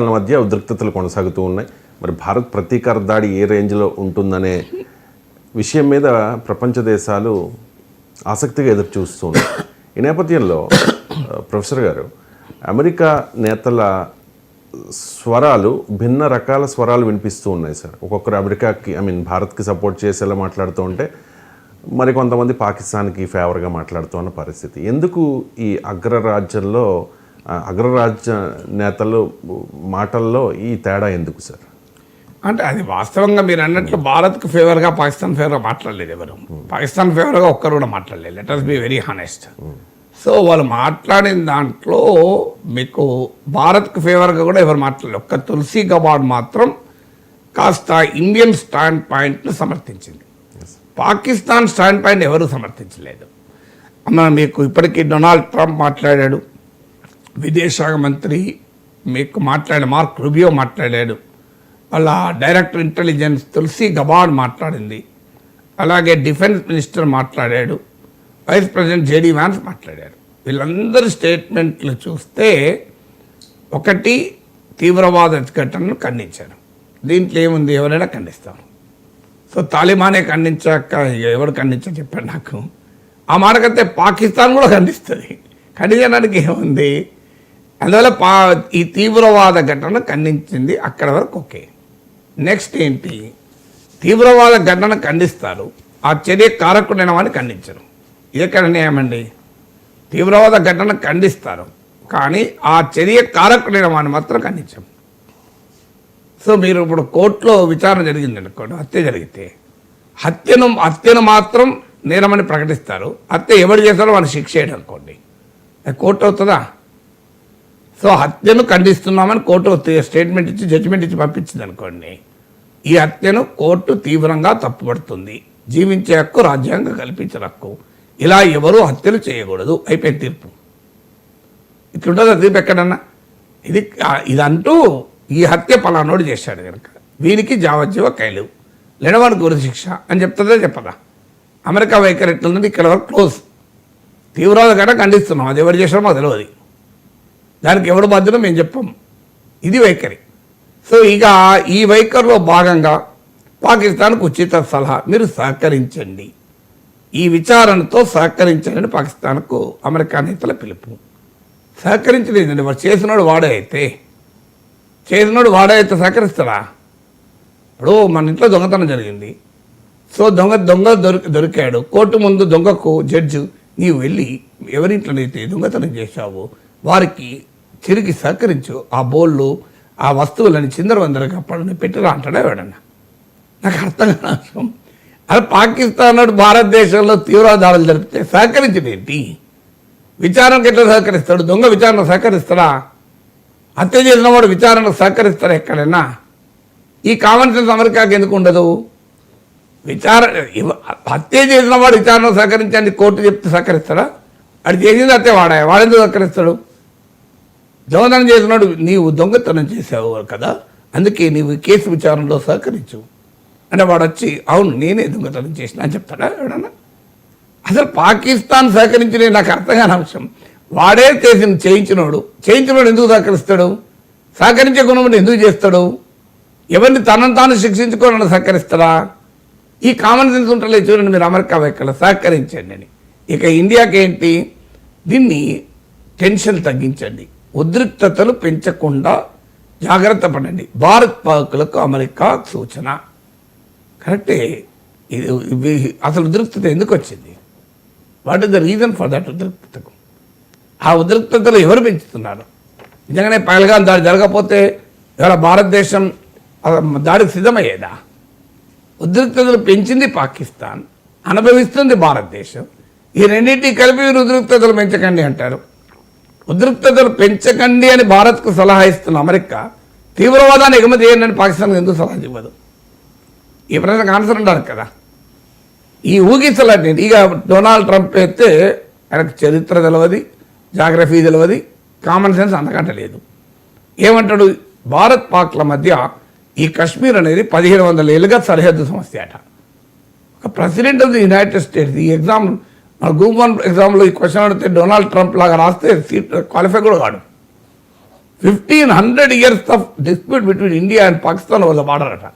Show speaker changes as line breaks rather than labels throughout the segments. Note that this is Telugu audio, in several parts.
మధ్య ఉద్రిక్తతలు కొనసాగుతూ ఉన్నాయి. మరి భారత్ ప్రతీకార దాడి ఏ రేంజ్లో ఉంటుందనే విషయం మీద ప్రపంచ దేశాలు ఆసక్తిగా ఎదురు చూస్తూ ఉన్నాయి. ఈ నేపథ్యంలో ప్రొఫెసర్ గారు, అమెరికా నేతల స్వరాలు, భిన్న రకాల స్వరాలు వినిపిస్తూ ఉన్నాయి సార్. ఒక్కొక్కరు అమెరికాకి భారత్కి సపోర్ట్ చేసేలా మాట్లాడుతూ ఉంటే మరి కొంతమంది పాకిస్తాన్కి ఫేవర్గా మాట్లాడుతూ ఉన్న పరిస్థితి. ఎందుకు ఈ అగ్రరాజ్య నేతలు మాటల్లో ఈ తేడా ఎందుకు సార్?
అంటే అది వాస్తవంగా మీరు అన్నట్లు భారత్కు ఫేవర్గా పాకిస్తాన్ ఫేవర్గా మాట్లాడలేదు ఎవరు. పాకిస్తాన్ ఫేవర్గా ఒక్కరు కూడా మాట్లాడలేదు. Let us be very honest. So వాళ్ళు మాట్లాడిన దాంట్లో మీకు భారత్కు ఫేవర్గా కూడా ఎవరు మాట్లాడలేదు. ఒక్క తులసి గబాడ్ మాత్రం కాస్త ఇండియన్ స్టాండ్ పాయింట్ను సమర్థించింది. పాకిస్తాన్ స్టాండ్ పాయింట్ ఎవరు సమర్థించలేదు. మీకు ఇప్పటికీ డొనాల్డ్ ట్రంప్ మాట్లాడాడు, విదేశాంగ మంత్రి మీకు మార్క్ రుబియో మాట్లాడాడు, వాళ్ళ డైరెక్టర్ ఇంటెలిజెన్స్ తులసి గబాడ్ మాట్లాడింది, అలాగే డిఫెన్స్ మినిస్టర్ మాట్లాడాడు, వైస్ ప్రెసిడెంట్ జేడీ వ్యాన్స్ మాట్లాడారు. వీళ్ళందరి స్టేట్మెంట్లు చూస్తే ఒకటి తీవ్రవాద ఘటనను ఖండించారు. దీంట్లో ఏముంది, ఎవరైనా ఖండిస్తారు. సో తాలిబానే ఖండించాక ఎవరు ఖండించని చెప్పారు నాకు. ఆ మాటకైతే పాకిస్తాన్ కూడా ఖండిస్తుంది. ఖండించడానికి ఏముంది, అందువల్ల ఈ తీవ్రవాద ఘటన ఖండించింది అక్కడ వరకు ఓకే. నెక్స్ట్ ఏంటి, తీవ్రవాద ఘటన ఖండిస్తారు, ఆ చర్య కారకుడైన వాడిని ఖండించరు. ఎక్కడ న్యాయమండి? తీవ్రవాద ఘటన ఖండిస్తారు కానీ ఆ చర్య కారకుడైన వాడిని మాత్రం ఖండించం. సో మీరు ఇప్పుడు కోర్టులో విచారణ జరిగింది అనుకోండి, హత్య జరిగితే హత్యను మాత్రం నేరమని ప్రకటిస్తారు. హత్య ఎవరు చేస్తారో వాడిని శిక్ష చేయడం అనుకోండి, కోర్టు అవుతుందా? సో హత్యను ఖండిస్తున్నామని కోర్టు స్టేట్మెంట్ ఇచ్చి జడ్జిమెంట్ ఇచ్చి పంపించింది అనుకోండి, ఈ హత్యను కోర్టు తీవ్రంగా తప్పుపడుతుంది, జీవించే హక్కు రాజ్యాంగం కల్పించిన హక్కు, ఇలా ఎవరూ హత్యలు చేయకూడదు, అయిపోయింది తీర్పు. ఇట్లుంటుందా తీర్పు ఎక్కడన్నా? ఇదంటూ ఈ హత్య పలానోడు చేశాడు కనుక వీనికి జావజ్జీవ ఖైలు లేనవాడికి గురి శిక్ష అని చెప్తుందా చెప్పదా? అమెరికా వైఖరి ఎట్లుందంటే ఇక్కడ వరకు క్లోజ్. తీవ్రవాద ఘటన ఖండిస్తున్నాం, అది ఎవరు చేశారో మాకు తెలియదు, దానికి ఎవడు బాధ్యత మేము చెప్పాము, ఇది వైఖరి. సో ఇక ఈ వైఖరిలో భాగంగా పాకిస్తాన్కు ఉచిత సలహా, మీరు సహకరించండి, ఈ విచారణతో సహకరించండి పాకిస్తాన్కు అమెరికా నేతల పిలుపు. సహకరించలేదండి, వాడు చేసినోడు వాడే అయితే సహకరిస్తాడా? ఇప్పుడు మన ఇంట్లో దొంగతనం జరిగింది, సో దొంగ దొరికాడు, కోర్టు ముందు దొంగకు జడ్జి నీవు వెళ్ళి ఎవరింట్లోనైతే దొంగతనం చేశావో వారికి తిరిగి సహకరించు, ఆ బోళ్ళు ఆ వస్తువులని చిందరవందరగా అప్పటిని పెట్టిరా అంటాడా ఎవడన్నా? నాకు అర్థం కాదు. అది పాకిస్తాన్ భారతదేశంలో తీవ్రవాదాలు జరిపితే సహకరించడేంటి? విచారణకు ఎట్లా సహకరిస్తాడు? దొంగ విచారణ సహకరిస్తాడా? హత్య చేసిన వాడు విచారణకు సహకరిస్తారా ఎక్కడైనా? ఈ కామన్ సెన్స్ అమెరికాకి ఎందుకు ఉండదు? హత్య చేసిన వాడు విచారణకు సహకరించండి కోర్టు చెప్తే సహకరిస్తాడా? అది చేసింది హత్య వాడెందుకు సహకరిస్తాడు? దొంగతనం చేసినాడు, నీవు దొంగతనం చేసావు కదా, అందుకే నీవు కేసు విచారణలో సహకరించు అంటే వాడు వచ్చి అవును నేనే దొంగతనం చేసిన అని చెప్తాడా ఎవడన్నా? అసలు పాకిస్తాన్ సహకరించిన నాకు అర్థం కాని అంశం, వాడే చేయించినోడు ఎందుకు సహకరిస్తాడు? సహకరించే గుణం ఎందుకు చేస్తాడు? ఎవరిని తనను తాను శిక్షించుకోవాలని సహకరిస్తాడా? ఈ కామన్ సెన్స్ ఉంటలే చూడండి మీరు అమెరికా వైఖరిలో సహకరించండి అని. ఇక ఇండియాకి ఏంటి, దీన్ని టెన్షన్ తగ్గించండి, ఉద్రిక్తతలు పెంచకుండా జాగ్రత్త పడండి, భారత్ పాకులకు అమెరికా సూచన. కరెక్టే. అసలు ఉద్రిక్తత ఎందుకు వచ్చింది? What is the reason for that ఉద్రిక్తతకు? ఆ ఉద్రిక్తతలు ఎవరు పెంచుతున్నారు? నిజంగానే పహల్గాం దాడి జరగకపోతే ఇవాళ భారతదేశం దాడికి సిద్ధమయ్యేదా? ఉద్రిక్తతలు పెంచింది పాకిస్తాన్, అనుభవిస్తుంది భారతదేశం. ఈ రెండింటినీ కలిపి మీరు ఉద్రిక్తతలు పెంచకండి అంటారు. ఉద్రిక్తతలు పెంచకండి అని భారత్కు సలహా ఇస్తున్న అమెరికా తీవ్రవాదాన్ని ఎగుమతి చేయండి అని పాకిస్తాన్కి ఎందుకు సలహా ఇవ్వదు? ఈ ప్రశ్నకు ఆన్సర్ ఉండాలి కదా. ఈ ఊగిసలాంటి ఇక డొనాల్డ్ ట్రంప్ అయితే ఆయనకు చరిత్ర తెలియదు, జాగ్రఫీ తెలియదు, కామన్ సెన్స్ అంతకంటే లేదు. ఏమంటాడు, భారత్ పాక్ల మధ్య ఈ కశ్మీర్ అనేది 1500 ఏళ్ళుగా సరిహద్దు సమస్య అట. ఒక president of the United states ఈ ఎగ్జామ్ మన గ్రూప్ 1 ఎగ్జామ్లో ఈ క్వశ్చన్ అడిగితే డొనాల్డ్ ట్రంప్ లాగా రాస్తే సీట్ క్వాలిఫై కూడా కాడు. 1500 years of dispute between India and Pakistan వాళ్ళ బార్డర్ అట.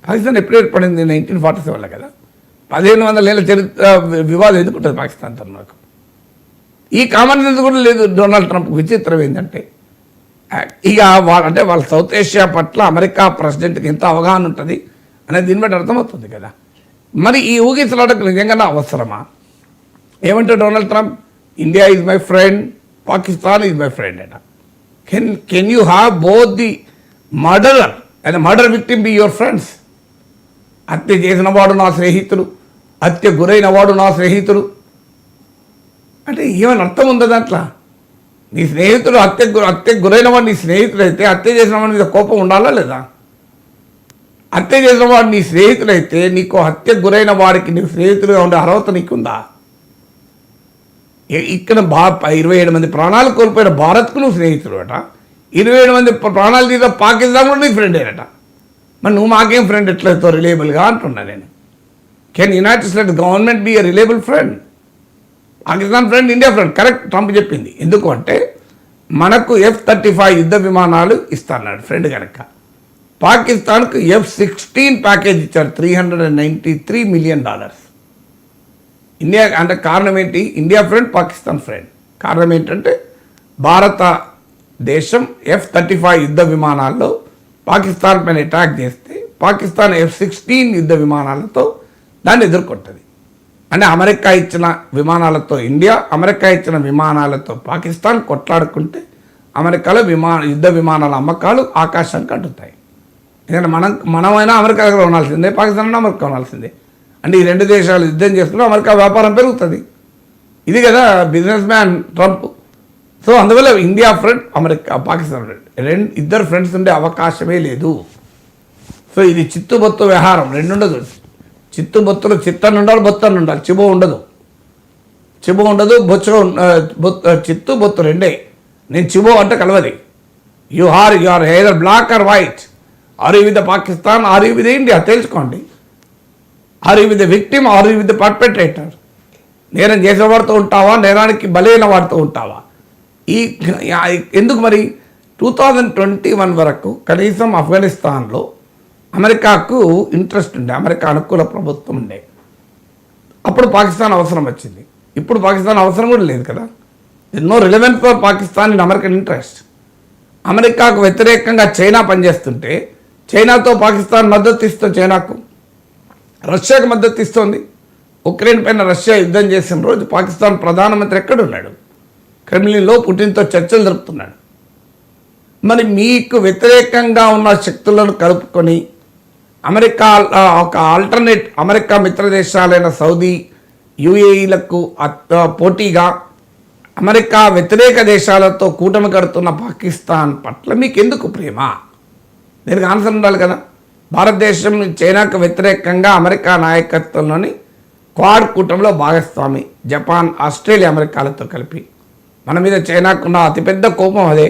పాకిస్తాన్ ఎప్పుడు ఏర్పడింది? 1947 కదా. 1500 ఏళ్ళ చరిత్ర వివాదం ఎందుకుంటుంది పాకిస్తాన్తో నాకు? ఈ కామన్ సెన్స్ కూడా లేదు డొనాల్డ్ ట్రంప్. విచిత్రం ఏంటంటే ఇక అంటే వాళ్ళ సౌత్ ఏషియా పట్ల అమెరికా ప్రెసిడెంట్కి ఎంత అవగాహన ఉంటుంది అనేది దీన్ని బట్టి అర్థమవుతుంది కదా. మరి ఈ ఊగిసలాటకు నిజంగా అవసరమా? ఏమంటే Donald Trump, India is my friend, Pakistan is my friend అట. Can you have both the murderer and murder victim be your friends? హత్య చేసిన వాడు నా స్నేహితుడు, హత్య గురైన వాడు నా స్నేహితుడు అంటే ఏమైనా అర్థం ఉందా దాంట్లో? నీ స్నేహితుడు హత్య గురైన వాడు నీ స్నేహితుడైతే హత్య చేసిన వాడి మీద కోపం ఉండాలా లేదా? హత్య చేసిన వాడు నీ స్నేహితుడైతే నీకు హత్య గురైన వాడికి నీ స్నేహితుడిగా ఉండే అర్హత నీకుందా? ఇక్కడ 27 మంది ప్రాణాలు కోల్పోయిన భారత్కు నువ్వు స్నేహితుడు అట, 27 మంది ప్రాణాలు తీసిన పాకిస్తాన్ కూడా నీ ఫ్రెండ్ అట. మరి నువ్వు మాకేం ఫ్రెండ్ ఎట్లయితే రిలేబుల్గా అంటున్నా నేను. Can United states government B a reliable friend? Pakistan friend, India friend. Correct, Trump చెప్పింది. ఎందుకు అంటే మనకు F-35 యుద్ధ విమానాలు ఇస్తాన్నాడు ఫ్రెండ్ కనుక. పాకిస్తాన్కు F-16 ప్యాకేజ్ ఇచ్చారు, $393 million. ఇండియా అంటే కారణం ఏంటి? India friend, Pakistan friend. కారణం ఏంటంటే భారతదేశం F-35 యుద్ధ విమానాల్లో పాకిస్తాన్ పైన అటాక్ చేస్తే పాకిస్తాన్ F-16 యుద్ధ విమానాలతో దాన్ని ఎదుర్కొంటుంది. అంటే అమెరికా ఇచ్చిన విమానాలతో ఇండియా, అమెరికా ఇచ్చిన విమానాలతో పాకిస్తాన్ కొట్లాడుకుంటే అమెరికాలో యుద్ధ విమానాల అమ్మకాలు ఆకాశానికి అంటుతాయి. ఎందుకంటే మనమైనా అమెరికా దగ్గర ఉండాల్సిందే, పాకిస్తాన్ అయినా అమెరికా ఉండాల్సిందే. అంటే ఈ రెండు దేశాలు యుద్ధం చేసుకుంటే అమెరికా వ్యాపారం పెరుగుతుంది. ఇది కదా బిజినెస్ మ్యాన్ ట్రంప్. సో అందువల్ల India friend, America Pakistan friend, ఇద్దరు ఫ్రెండ్స్ ఉండే అవకాశమే లేదు. సో ఇది చిత్తుబొత్తు వ్యవహారం, రెండు ఉండదు. చిత్తుబొత్తులు చిత్తను ఉండాలి, బొత్తను ఉండాలి. చిబో ఉండదు, చిత్తు బొత్తు రెండే. నేను చిబో అంటే కలవది. You are either black or white, are you with the Pakistan, are you with India. తెలుసుకోండి. Are you with the victim, are you with the perpetrator. నేరం చేసేవాడితో ఉంటావా, నేరానికి బలైన వాడితో ఉంటావా? ఎందుకు మరి 2021 వరకు కనీసం ఆఫ్ఘనిస్తాన్లో అమెరికాకు ఇంట్రెస్ట్ ఉండే, అమెరికా అనుకూల ప్రభుత్వం ఉండే. అప్పుడు పాకిస్తాన్ అవసరం వచ్చింది. ఇప్పుడు పాకిస్తాన్ అవసరం కూడా లేదు కదా. No relevance for Pakistan in American interest. అమెరికాకు వ్యతిరేకంగా చైనా పనిచేస్తుంటే చైనాతో పాకిస్తాన్ మద్దతు ఇస్తుంది. చైనాకు, రష్యాకు మద్దతు ఇస్తుంది. ఉక్రెయిన్ పైన రష్యా యుద్ధం చేసిన రోజు పాకిస్తాన్ ప్రధానమంత్రి ఎక్కడున్నాడు? క్రెమ్లిన్లో పుటిన్తో చర్చలు జరుపుతున్నాడు. మరి మీకు వ్యతిరేకంగా ఉన్న శక్తులను కలుపుకొని అమెరికా ఒక ఆల్టర్నేట్ అమెరికా మిత్ర దేశాలైన సౌదీ, యుఏఈలకు పోటీగా అమెరికా వ్యతిరేక దేశాలతో కూటమి కడుతున్న పాకిస్తాన్ పట్ల మీకు ఎందుకు ప్రేమ? దీనికి ఆన్సర్ ఉండాలి కదా. భారతదేశం చైనాకు వ్యతిరేకంగా అమెరికా నాయకత్వంలోని క్వాడ్ కూటమిలో భాగస్వామి. జపాన్, ఆస్ట్రేలియా, అమెరికాలతో కలిపి మన మీద చైనాకున్న అతిపెద్ద కోపం అదే.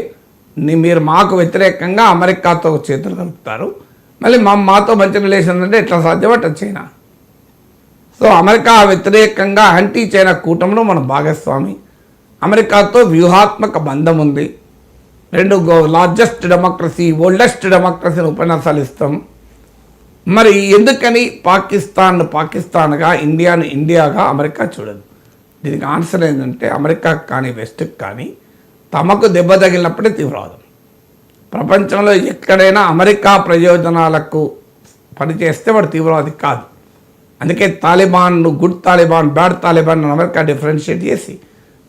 మీరు మాకు వ్యతిరేకంగా అమెరికాతో చేతులు కలుపుతారు, మళ్ళీ మాతో మంచి రిలేషన్ అంటే ఎట్లా సాధ్యపట్ట చైనా. సో అమెరికా వ్యతిరేకంగా యాంటీ చైనా కూటమిలో మన భాగస్వామి. అమెరికాతో వ్యూహాత్మక బంధం ఉంది. రెండు లార్జెస్ట్ డెమోక్రసీ, ఓల్డెస్ట్ డెమోక్రసీని ఉపన్యాసాలు ఇస్తాం. మరి ఎందుకని పాకిస్తాన్గా, ఇండియాను ఇండియాగా అమెరికా చూడదు? దీనికి ఆన్సర్ ఏంటంటే అమెరికాకు కానీ వెస్ట్కి కానీ తమకు దెబ్బ తగిలినప్పుడే తీవ్రవాదం. ప్రపంచంలో ఎక్కడైనా అమెరికా ప్రయోజనాలకు పనిచేస్తే వాడు తీవ్రవాది కాదు. అందుకే తాలిబాన్ను good Taliban, bad Taliban America differentiate చేసి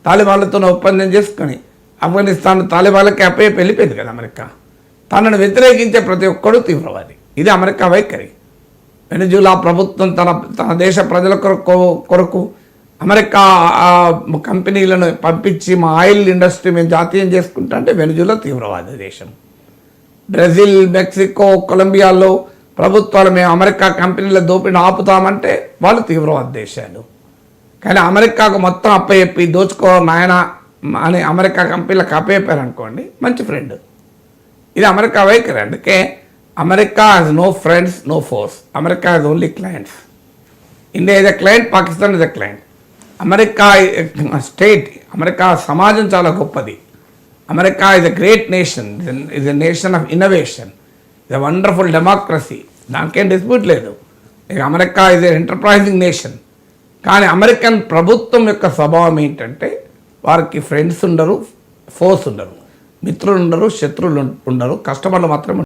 తాలిబాన్లతో ఒప్పందం చేసుకొని ఆఫ్ఘనిస్తాన్ తాలిబాన్లకి అప్పయ్యి వెళ్ళిపోయింది కదా అమెరికా. తనను వ్యతిరేకించే ప్రతి ఒక్కడు తీవ్రవాది. ఇది అమెరికా వైఖరి. వెనిజులా ప్రభుత్వం తన దేశ ప్రజల కొరకు అమెరికా కంపెనీలను పంపించి మా ఆయిల్ ఇండస్ట్రీ మేము జాతీయం చేసుకుంటా అంటే వెనిజులా తీవ్రవాద దేశం. బ్రెజిల్, మెక్సికో, కొలంబియాలో ప్రభుత్వాలు మేము అమెరికా కంపెనీల దోపిడీని ఆపుతామంటే వాళ్ళు తీవ్రవాద దేశాలు. కానీ అమెరికాకు మొత్తం అప్పచెప్పి దోచుకో నాయన అని అమెరికా కంపెనీలకు అప్పచెప్పారు అనుకోండి, మంచి ఫ్రెండ్. ఇది అమెరికా వైఖరి. అందుకే America has no friends, no force. America has only clients. India is a client, Pakistan is a client. America state, America సమాజం చాలా గొప్పది. America is a great nation, is a nation of innovation, is a wonderful democracy, దానికేం డిస్ప్యూట్ లేదు. ఇక America is a enterprising nation. కానీ అమెరికన్ ప్రభుత్వం యొక్క స్వభావం ఏంటంటే వారికి ఫ్రెండ్స్ ఉండరు, ఫోర్స్ ఉండరు, మిత్రులు ఉండరు, శత్రువులు ఉండరు, కస్టమర్లు మాత్రమే